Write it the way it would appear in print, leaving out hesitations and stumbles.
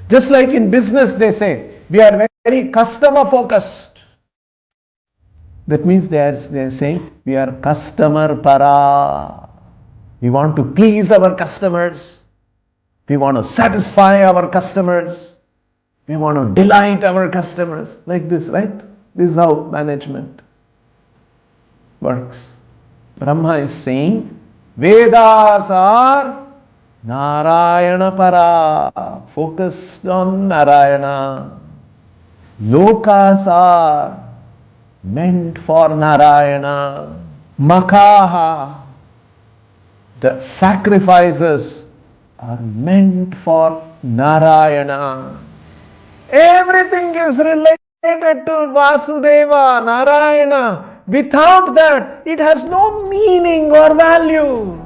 Just like in business they say, we are very customer focused. That means they are saying we are customer para. We want to please our customers. We want to satisfy our customers. We want to delight our customers. Like this, right? This is how management works. Brahma is saying, Vedas are Narayana para, focused on Narayana. Lokas are meant for Narayana. Makaha, the sacrifices are meant for Narayana. Everything is related to Vasudeva, Narayana. Without that, it has no meaning or value.